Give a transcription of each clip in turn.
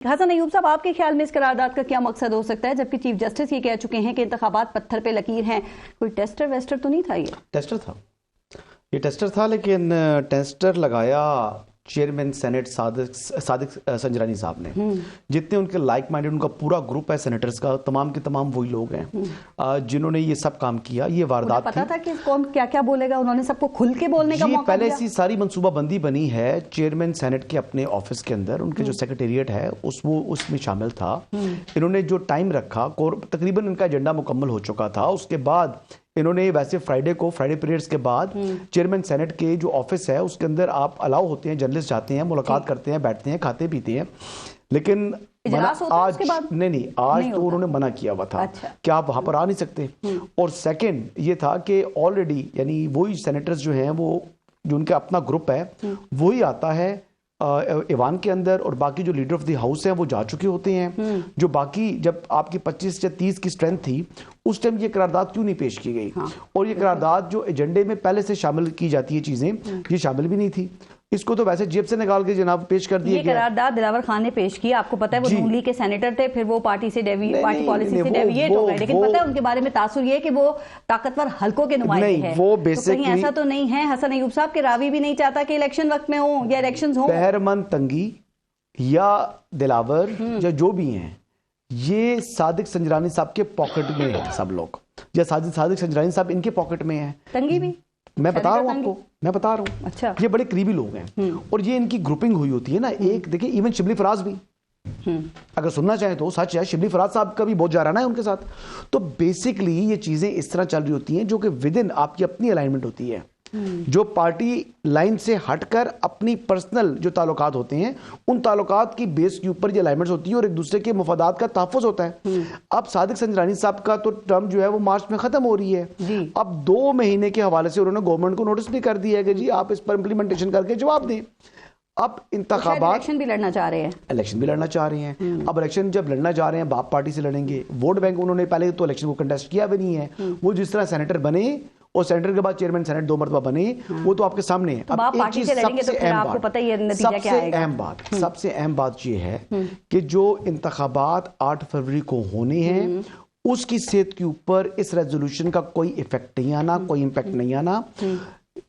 हसन अयूब साहब, आपके ख्याल में इस करारदाद का क्या मकसद हो सकता है, जबकि चीफ जस्टिस ये कह चुके हैं कि इंतखाबात पत्थर पे लकीर हैं? कोई टेस्टर वेस्टर तो नहीं था? ये टेस्टर था, लेकिन टेस्टर लगाया चेयरमैन सेनेट सादिक संजरानी साहब ने। जितने उनके लाइक माइंडेड उनका पूरा ग्रुप है सेनेटर्स का, तमाम के तमाम वही लोग हैं जिन्होंने ये सब काम किया। ये वारदात पता था कि कौन क्या क्या बोलेगा, उन्होंने सबको खुल के बोलने का मौका पहले से सारी मंसूबाबंदी बनी है। चेयरमैन सेनेट के अपने ऑफिस के अंदर उनके जो सेक्रेटेरिएट है उसमें शामिल था। इन्होंने जो टाइम रखा, तकरीबन इनका एजेंडा मुकम्मल हो चुका था। उसके बाद इन्होंने वैसे फ्राइडे पीरियड्स के बाद चेयरमैन सेनेट के जो ऑफिस है उसके अंदर आप अलाउ होते हैं, जर्नलिस्ट जाते हैं, मुलाकात करते हैं, बैठते हैं, खाते पीते हैं। लेकिन आज नहीं आज तो उन्होंने मना किया हुआ था। अच्छा। कि आप वहां पर आ नहीं सकते। और सेकंड ये था कि ऑलरेडी यानी वही सेनेटर्स जो हैं, वो जो उनका अपना ग्रुप है वही आता है ईवान के अंदर, और बाकी जो लीडर ऑफ द हाउस हैं वो जा चुके होते हैं। जो बाकी जब आपकी 25 या 30 की स्ट्रेंथ थी उस टाइम ये करारदाद क्यों नहीं पेश की गई? हाँ। और ये करारदाद जो एजेंडे में पहले से शामिल की जाती है चीजें, ये शामिल भी नहीं थी। इसको तो वैसे जेब से निकाल के जनाब पेश कर दिया गया। करारदाद दिलावर खान ने पेश किया, आपको पता है, वो नून लीग के सेनेटर थे, फिर वो पार्टी पॉलिसी से डेविएट हो गए, लेकिन पता है उनके बारे में तासुर ये कि वो ताकतवर हलकों के नुमाइंदे हैं। वो बेसिकली तो ऐसा तो नहीं है हसन अयूब साहब के रावी भी नहीं चाहता कि इलेक्शन वक्त में हो या इलेक्शंस हो। बहरमंद तंगी या दिलावर या जो भी हैं, ये सादिक संजरानी साहब के पॉकेट में है सब लोग, या सादिक संजरानी साहब इनके पॉकेट में है। तंगी भी मैं बता रहा हूँ आपको, मैं बता रहा हूँ। अच्छा। ये बड़े करीबी लोग हैं और ये इनकी ग्रुपिंग हुई होती है ना। एक देखिए, इवन शिबली फराज भी, अगर सुनना चाहें तो सच है, शिबली फराज साहब का भी बहुत जा रहा है उनके साथ। तो बेसिकली ये चीजें इस तरह चल रही होती हैं जो कि विद इन आपकी अपनी अलाइनमेंट होती है। जो पार्टी लाइन से हटकर अपनी पर्सनल जो ताल्लुकात होते हैं, उन ताल्लुकात की बेस के ऊपर ये अलाइनमेंट्स होती है और एक दूसरे के मफादात का तहफ़्फ़ुज़ होता है। अब सादिक संजरानी साहब का तो टर्म जो है वो मार्च में खत्म हो रही है। अब 2 महीने के हवाले से उन्होंने गवर्नमेंट को नोटिस भी कर दिया है कि जी आप इस पर इंप्लीमेंटेशन करके जवाब दें। अब इंतखाबात, इलेक्शन भी लड़ना चाह रहे हैं। अब इलेक्शन जब लड़ना चाह रहे हैं, बाप पार्टी से लड़ेंगे। वोट बैंक उन्होंने पहले तो इलेक्शन को कंटेस्ट किया भी नहीं है। वो जिस तरह सेनेटर बने और सेनेटर के बाद चेयरमैन सेनेट 2 मरतबा बने, वो तो आपके सामने है। तो अब एक चीज सबसे अहम बात ये है कि जो इंतखाबात 8 फरवरी को होने हैं, उसकी सेहत के ऊपर इस रेजोल्यूशन का कोई इफेक्ट नहीं आना, कोई इम्पैक्ट नहीं आना।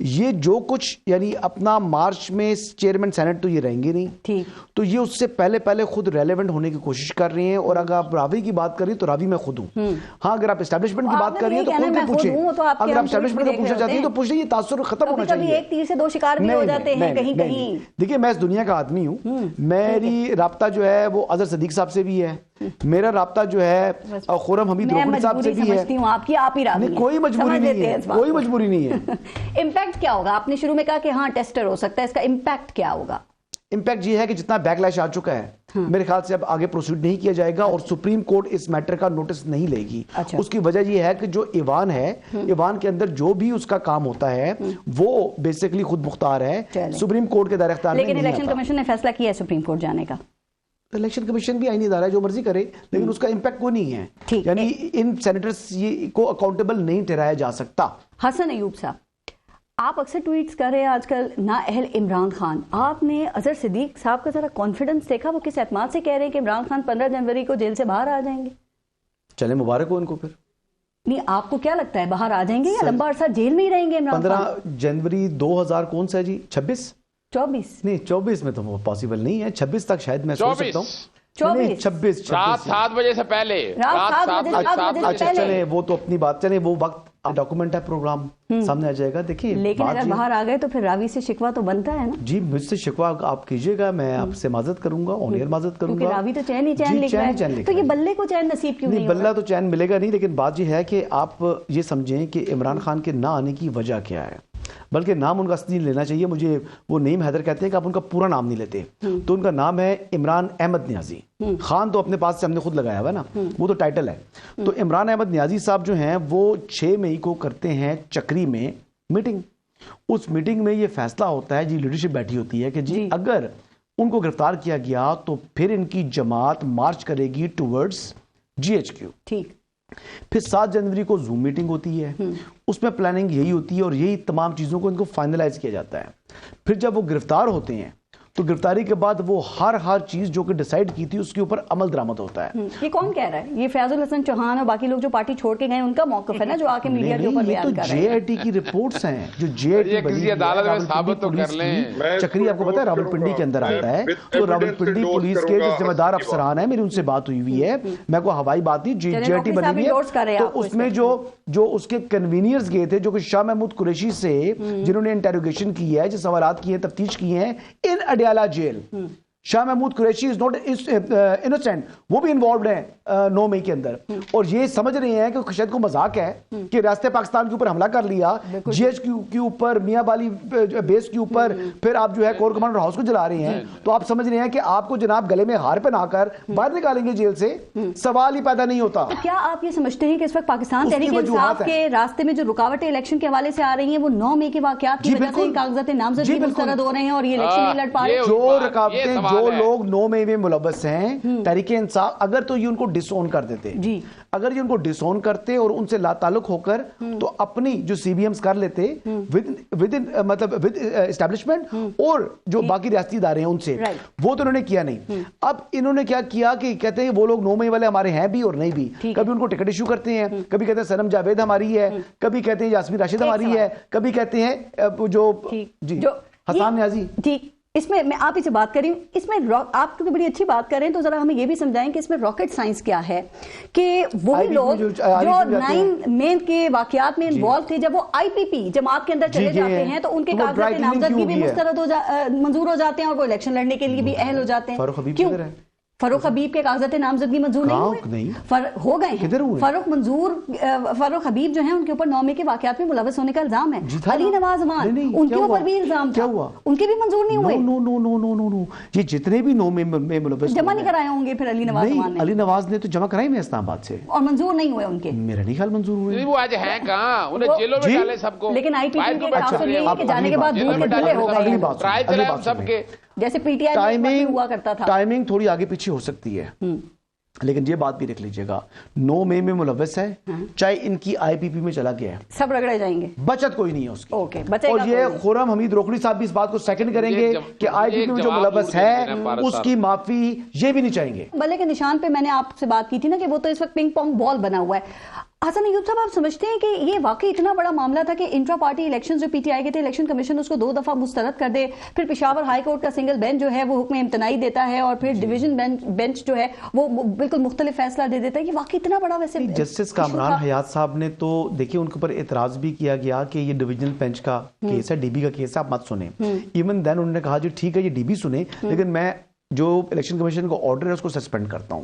ये जो कुछ यानी अपना मार्च में चेयरमैन सेनेट तो ये रहेंगे नहीं, ठीक, तो ये उससे पहले खुद रेलेवेंट होने की कोशिश कर रहे हैं। और अगर आप रावी की बात करिए तो रावी मैं खुद हूँ। हाँ, अगर आप एस्टैब्लिशमेंट की बात करिए तो खुद भी पूछे। अगर आप एस्टैब्लिशमेंट का पूछना चाहती है तो पूछिए, ये तासुर खत्म होना चाहिए। एक तीर से 2 शिकार भी हो जाते हैं कहीं कहीं। देखिए, मैं इस दुनिया का आदमी हूँ, मेरी राब्ता जो है वो अजहर सदीक साहब से भी है, मेरा राब्ता जो है खुरम हमीद रोकड़ी साहब से भी है। आपकी आप ही रावी, कोई मजबूरी नहीं है, कोई मजबूरी नहीं है। इम्पैक्ट क्या होगा? आपने शुरू में कहा कि हाँ टेस्टर हो सकता है, इसका इम्पैक्ट क्या होगा? इम्पैक्ट ये है कि जितना बैकलैश आ चुका है, मेरे ख्याल से अब आगे प्रोसीड नहीं किया जाएगा और सुप्रीम कोर्ट इस मैटर का नोटिस नहीं लेगी। अच्छा। उसकी वजह ये है कि जो ईवान है, ईवान के अंदर जो भी उसका काम होता है वो बेसिकली खुद मुख्तार है, सुप्रीम कोर्ट के दायरे इख्तियार में नहीं आता। लेकिन इलेक्शन कमीशन ने फैसला किया है सुप्रीम कोर्ट जाने का। इलेक्शन कमीशन भी आईनी इदारा है, जो मर्जी करे, लेकिन उसका इम्पैक्ट कोई नहीं है। यानी इन सेनेटर्स को अकाउंटेबल नहीं ठहराया जा सकता। हसन अयूब साहब, आप अक्सर ट्वीट्स कर रहे हैं आजकल, ना अहल इमरान खान, आपने अजहर सिद्दीक साहब का जरा कॉन्फिडेंस देखा? वो किस एतमाद से कह रहे हैं कि इमरान खान 15 जनवरी को जेल से बाहर आ जाएंगे? चले मुबारक हो उनको। फिर नहीं, आपको क्या लगता है बाहर आ जाएंगे या लंबा अरसा जेल में ही रहेंगे इमरान खान? 15 जनवरी 2000 कौन सा है जी? 26 नहीं, 24 में तो वो पॉसिबल नहीं है। 26 तक शायद मैं सोच सकता हूँ। 26 रात 7 बजे से पहले, अच्छा चले, वो तो अपनी बात, चले वो वक्त डॉक्यूमेंट है, प्रोग्राम सामने आ जाएगा। देखिए, लेकिन अगर बाहर आ गए तो फिर रावी से शिकवा तो बनता है ना? जी, मुझसे शिकवा आप कीजिएगा, मैं आपसे माजरत करूंगा, ऑनियर माजरत करूंगा। रावी तो चैन लिख रहा है, तो ये बल्ले को चैन नसीब क्यों नहीं? बल्ला तो चैन मिलेगा नहीं, लेकिन बात ये है कि आप ये समझें कि इमरान खान के ना आने की वजह क्या है। बल्कि नाम उनका असली लेना चाहिए। मुझे वो नईम हैदर कहते हैं कि आप उनका पूरा नाम नहीं लेते, तो उनका नाम है इमरान अहमद न्याजी। खान तो अपने पास से हमने खुद लगाया हुआ ना, वो तो टाइटल है। तो इमरान अहमद न्याजी साहब जो हैं वो 6 मई को करते हैं चक्री में मीटिंग। उस मीटिंग में ये फैसला होता है जी, लीडरशिप बैठी होती है कि जी अगर उनको गिरफ्तार किया गया तो फिर इनकी जमात मार्च करेगी टूवर्ड्स GHQ। ठीक। फिर 7 जनवरी को जूम मीटिंग होती है, उसमें प्लानिंग यही होती है और यही तमाम चीज़ों को इनको फाइनलाइज किया जाता है। फिर जब वो गिरफ्तार होते हैं तो गिरफ्तारी के बाद वो हर चीज जो कि डिसाइड की थी उसके ऊपर अमल दरामद होता है। ये कौन कह रहा है? ये फैजुल हसन चौहान और बाकी लोग जो पार्टी छोड़ के गए उनका मौकफ है ना, जो आके मीडिया के ऊपर बयान कर रहे हैं। जेआईटी की रिपोर्ट्स हैं, जो जेआईटी किसी अदालत में साबित तो कर लें। चक्री आपको पता है रावलपिंडी के अंदर आता है, तो रावलपिंडी पुलिस के जो जिम्मेदार अफसरान है, मेरी उनसे बात हुई है, मैं को हवाई बात थी, जेआईटी बनी हुई है, तो उसमें जो उसके कन्वीनियर्स गए थे, जो कि शाह महमूद कुरैशी से जिन्होंने इंटेरोगेशन की है, जो सवालात किए हैं, तफ्तीश की है in Adiala jail. Shah Mahmood Qureshi is not innocent, वो भी इन्वॉल्व है 9 मई के अंदर, और ये समझ रहे हैं कि शायद को मजाक है कि रास्ते पाकिस्तान के ऊपर हमला कर लिया, जीएचक्यू के ऊपर, मियां बाली बेस के ऊपर, फिर आप जो है कोर कमांडर हाउस को जला रहे हैं, तो आप समझ रहे हैं कि आपको जनाब गले में हार पहनाकर बाहर निकालेंगे जेल से, सवाल ही पैदा नहीं होता। क्या आप ये समझते हैं कि इस वक्त पाकिस्तान तहरीक इंसाफ के रास्ते में जो रुकावटें इलेक्शन के हवाले से आ रही हैं वो 9 मई के वाकयात की वजह से कागजात नामजदगी मुस्तरद हो रहे हैं और ये इलेक्शन नहीं लड़ पा रहे? जो रुकावटें, जो लोग 9 मई में मुलव्वस हैं तहरीक इंसाफ, अगर तो ये उनको डिसओन कर देते जी, अगर ये उनको डिसओन करते और उनसे लाताल्लुक होकर तो अपनी जो सीबीएम्स कर लेते विद एस्टैब्लिशमेंट और जो बाकी रियासती इदारे हैं उनसे, वो तो उन्होंने किया नहीं। अब इन्होंने क्या किया कि कहते हैं वो लोग 9 मई वाले हमारे हैं भी और नहीं भी, कभी उनको टिकट इशू करते हैं, कभी कहते हैं सनम जावेद हमारी है, कभी कहते हैं यास्मीन राशिद हमारी है, कभी कहते हैं जो हसन न्याजी। ठीक, इसमें मैं आप इसे बात करें, इसमें आप क्योंकि बड़ी अच्छी बात कर रहे हैं तो जरा हमें ये भी समझाएं कि इसमें रॉकेट साइंस क्या है, कि वही लोग जो 9 मई के वाकयात में इन्वॉल्व थे, जब वो आईपीपी जमात के अंदर चले जाते हैं तो उनके कागजात नामजदगी भी मुस्तरद मंजूर हो जाते हैं और वो इलेक्शन लड़ने के लिए भी अहल हो जाते हैं। क्यों? फरूख हबीब के कागजात नामजदगी मंजूर नहीं हो गए हैं। फरूख हबीब जो है उनके ऊपर 9 मई के वाकयात में मुलव्वस होने का इल्जाम है। अली नवाज अमान, उनके ऊपर भी इल्जाम था, उनके भी मंजूर नहीं हुए। नो, ये जितने भी 9 मई में मुलव्वस जमा नहीं कराए होंगे फिर अली नवाज अमान ने। अली नवाज ने तो जमा कराई मैं इस्लामाबाद से, और मंजूर नहीं हुए उनके। मेरा नहीं ख्याल मंजूर हुए। वो आज हैं कहाँ, उन्हें जेलों में डाले सबको। लेकिन आईपीपी के जाने के बाद दूध के धुले हो गए सबके, जैसे पीटीआई टाइमिंग हुआ करता था। टाइमिंग थोड़ी आगे पीछे हो सकती है, लेकिन ये बात भी देख लीजिएगा, 9 मई में मुलव्वस है, चाहे इनकी आईपीपी में चला गया है, सब रगड़े जाएंगे, बचत कोई नहीं है उसकी। ओके, और ये खुर्रम हमीद रोकड़ी साहब भी इस बात को सेकंड करेंगे कि आईपीपी में जो मुलव्वस है उसकी माफी ये भी नहीं चाहेंगे। बल्ले के निशान पे मैंने आपसे बात की थी ना कि वो तो इस वक्त पिंग पोंग बॉल बना हुआ है। हसन अय्यूब साहब, आप समझते हैं कि ये वाकई इतना बड़ा मामला था कि इंट्रा पार्टी इलेक्शन जो पीटीआई के थे, इलेक्शन कमीशन उसको 2 दफा मुस्तरद कर दे, फिर पेशावर हाई कोर्ट का सिंगल बेंच जो है वो हुक्म इम्तनाई देता है और फिर डिवीजन बेंच जो है वो बिल्कुल मुख्तलिफ फैसला दे देता है। ये वाकई इतना बड़ा वैसे जस्टिस कामरान हयात साहब ने तो देखिए उनके ऊपर एतराज भी किया गया कि ये डिविजनल बेंच का केस है, डीबी का केस है, आप मत सुने। इवन देन उन्होंने कहा जो ठीक है ये डीबी सुने, लेकिन मैं जो इलेक्शन कमीशन का ऑर्डर है उसको सस्पेंड करता हूं।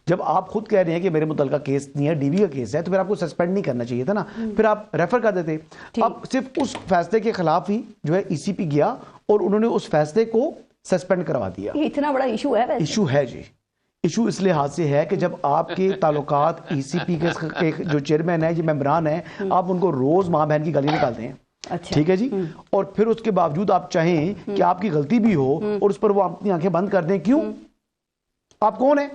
जब आप खुद कह रहे हैं कि मेरे मुतल्लिका केस नहीं है, डीबी का केस है, तो फिर आपको सस्पेंड नहीं करना चाहिए था ना, फिर आप रेफर कर देते। अब सिर्फ उस फैसले के खिलाफ ही जो है ईसीपी गया और उन्होंने उस फैसले को सस्पेंड करवा दिया। ये इतना बड़ा इशू है? इशू है जी, इशू इस लिहाज से है कि जब आपके ताल्लुकात ईसीपी के जो चेयरमैन है, जो मेंबरान है, आप उनको रोज माँ बहन की गाली निकालते हैं। अच्छा। ठीक है जी, और फिर उसके बावजूद आप चाहें कि आपकी गलती भी हो और उस पर वो अपनी आंखें बंद कर दें, क्यों? आप कौन है?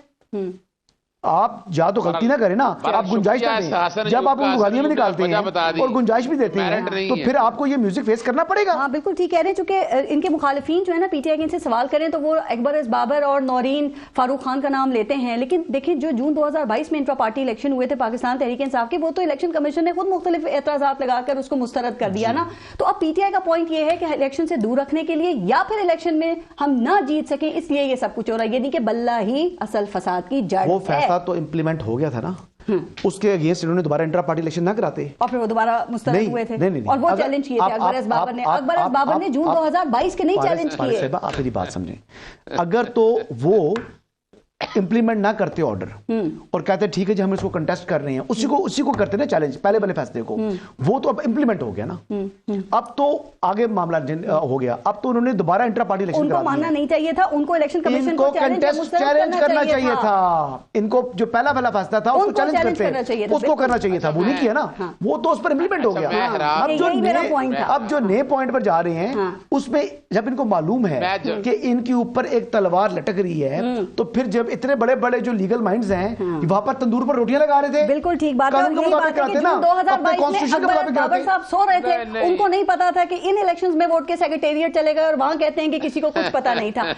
आप या तो गलती ना करें ना, आप गुंजाइश ना दें। जब आप उनको गालियां में निकालते हैं और गुंजाइश भी देते हैं तो फिर आपको ये म्यूजिक फेस करना पड़ेगा। हाँ बिल्कुल ठीक कह रहे हैं, चूंकि इनके मुखालिफिन जो है ना पीटीआई के इनसे सवाल करें तो वो अकबर बाबर और नौरीन फारूक खान का नाम लेते हैं, लेकिन देखिए जो जून 2022 में इंट्रा पार्टी इलेक्शन हुए थे पाकिस्तान तहरीक इंसाफ के, वो तो इलेक्शन कमीशन ने खुद मुख्तलिफ एतराजात लगाकर उसको मुस्तरद कर दिया ना। तो अब पीटीआई का पॉइंट ये है कि इलेक्शन से दूर रखने के लिए या फिर इलेक्शन में हम ना जीत सके इसलिए ये सब कुछ हो रहा है, यानी कि बल्ला ही असल फसाद की जड़ है। वो फैसला तो इम्प्लीमेंट हो गया था ना, उसके अगेंस्ट इन्होंने दोबारा इंट्रा पार्टी इलेक्शन ना कराते और फिर वो दोबारा मुस्तरद हुए थे। नहीं, और वो चैलेंज किए थे अकबर बाबर ने जून 2022 के नहीं चैलेंज किए। आप मेरी बात समझें, अगर तो वो इंप्लीमेंट ना करते ऑर्डर और कहते ठीक है जी हम इसको कंटेस्ट कर रहे हैं, उसी को करते ना चैलेंज पहले वाले फैसले को, वो तो अब इंप्लीमेंट हो गया ना। अब तो आगे मामला हो गया, अब तो उन्होंने दोबारा इंट्रा पार्टी इलेक्शन उनको मानना नहीं चाहिए था, उनको इलेक्शन कमीशन को चैलेंज करना चाहिए था। इनको जो पहला फैसला था उसको चैलेंज उसको करना चाहिए था, वो नहीं किया ना, वो तो उस पर इंप्लीमेंट हो गया। अब जो नए पॉइंट पर जा रहे हैं उसमें जब इनको मालूम है कि इनके ऊपर एक तलवार लटक रही है, तो फिर जब इतने बड़े बड़े जो लीगल माइंड्स हैं वहां पर तंदूर पर रोटियां लगा रहे थे। बिल्कुल ठीक बात है। 2022 में बाबर साहब सो रहे थे, उनको नहीं पता था कि इन इलेक्शंस में वोट के सेक्रेटेरिएट चले गए और वहां कहते हैं कि किसी को कुछ पता नहीं था।